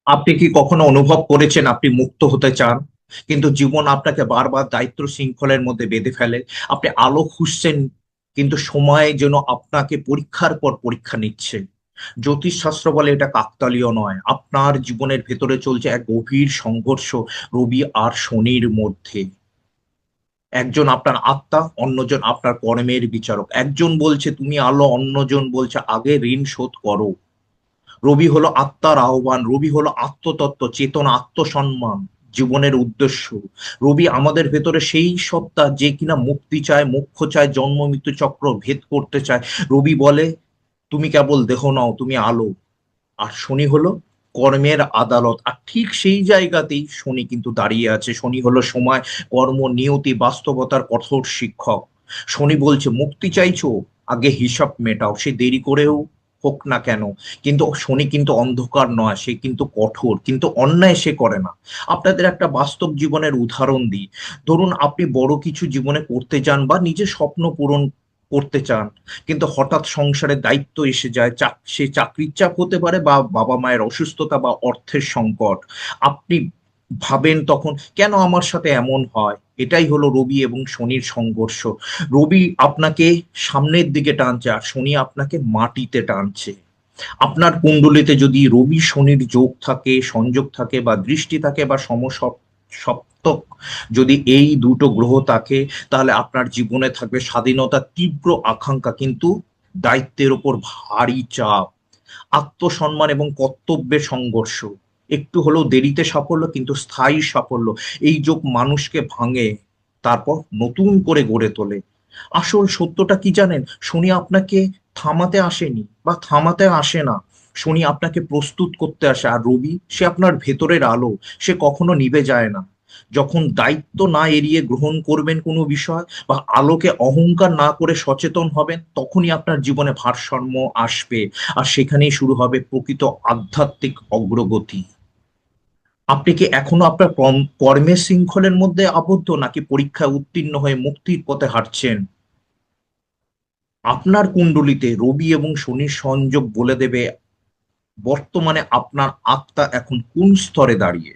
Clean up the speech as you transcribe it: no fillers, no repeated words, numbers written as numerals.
আপনি কি কখনো অনুভব করেছেন আপনি মুক্ত হতে চান, কিন্তু জীবন আপনাকে বারবার দায়িত্ব শৃঙ্খলের মধ্যে বেঁধে ফেলে? আপনি আলো খুঁজছেন, কিন্তু সময় যেন আপনাকে পরীক্ষার পর পরীক্ষা নিচ্ছে। জ্যোতিষশাস্ত্র বলে এটা কাকতালীয় নয়, আপনার জীবনের ভেতরে চলছে এক গভীর সংঘর্ষ, রবি আর শনির মধ্যে। একজন আপনার আত্মা, অন্যজন আপনার কর্মের বিচারক। একজন বলছে তুমি আলো, অন্যজন বলছে আগে ঋণ শোধ করো। রবি হলো আত্মার আহ্বান, রবি হলো আত্মতত্ত্ব, চেতনা, আত্মসম্মান, জীবনের উদ্দেশ্য। রবি আমাদের ভেতরে সেই সত্তা যে কিনা মুক্তি চায়, মোক্ষ চায়, জন্ম মৃত্যু চক্র ভেদ করতে চায়। রবি বলে তুমি কেবল দেহ নও, তুমি আলো। আর শনি হলো কর্মের আদালত, আর ঠিক সেই জায়গাতেই শনি কিন্তু দাঁড়িয়ে আছে। শনি হলো সময়, কর্ম, নিয়তি, বাস্তবতার কঠোর শিক্ষক। শনি বলছে মুক্তি চাইছো, আগে হিসাব মেটাও, সে দেরি করেও হোক না কেন। কিন্তু শনি কিন্তু অন্ধকার নয়, সে কিন্তু কঠোর, কিন্তু অন্যায় সে করে না। আপনাদের একটা বাস্তব জীবনের উদাহরণ দিই। ধরুন আপনি বড় কিছু জীবনে করতে চান বা নিজের স্বপ্ন পূরণ করতে চান, কিন্তু হঠাৎ সংসারের দায়িত্ব এসে যায়, সে চাকরির চাপ হতে পারে বা বাবা মায়ের অসুস্থতা বা অর্থের সংকট। আপনি ভাবেন তখন কেন আমার সাথে এমন হয়। এটাই হলো রবি এবং শনির সংঘর্ষ। রবি আপনাকে সামনের দিকে টানছে আর শনি আপনাকে মাটিতে টানছে। আপনার কুণ্ডলিতে যদি রবি শনির যোগ থাকে, সংযোগ থাকে বা দৃষ্টি থাকে বা সপ্তক যদি এই দুটো গ্রহ থাকে, তাহলে আপনার জীবনে থাকবে স্বাধীনতার তীব্র আকাঙ্ক্ষা, কিন্তু দায়িত্বের ওপর ভারী চাপ, আত্মসম্মান এবং কর্তব্যের সংঘর্ষ। একটু হলেও দেরিতে সাফল্য, কিন্তু স্থায়ী সাফল্য। এই যোগ মানুষকে ভাঙে, তারপর নতুন করে গড়ে তোলে। আসল সত্যটা কি জানেন? শনি আপনাকে থামাতে আসেনি বা থামাতে আসে না। শনি আপনাকে প্রস্তুত করতে আসে, আর রবি সে আপনার ভেতরের আলো, সে কখনো নিভে যায় না। যখন দায়িত্ব না এড়িয়ে গ্রহণ করবেন কোনো বিষয়, বা আলোকে অহংকার না করে সচেতন হবেন, তখনই আপনার জীবনে ভারসাম্য আসবে। আর সেখানেই শুরু হবে প্রকৃত আধ্যাত্মিক অগ্রগতি। আপনি কি এখনো আপনার কর্মের শৃঙ্খলের মধ্যে আবদ্ধ, নাকি পরীক্ষায় উত্তীর্ণ হয়ে মুক্তির পথে হাঁটছেন? আপনার কুণ্ডলিতে রবি এবং শনির সংযোগ বলে দেবে বর্তমানে আপনার আত্মা এখন কোন স্তরে দাঁড়িয়ে।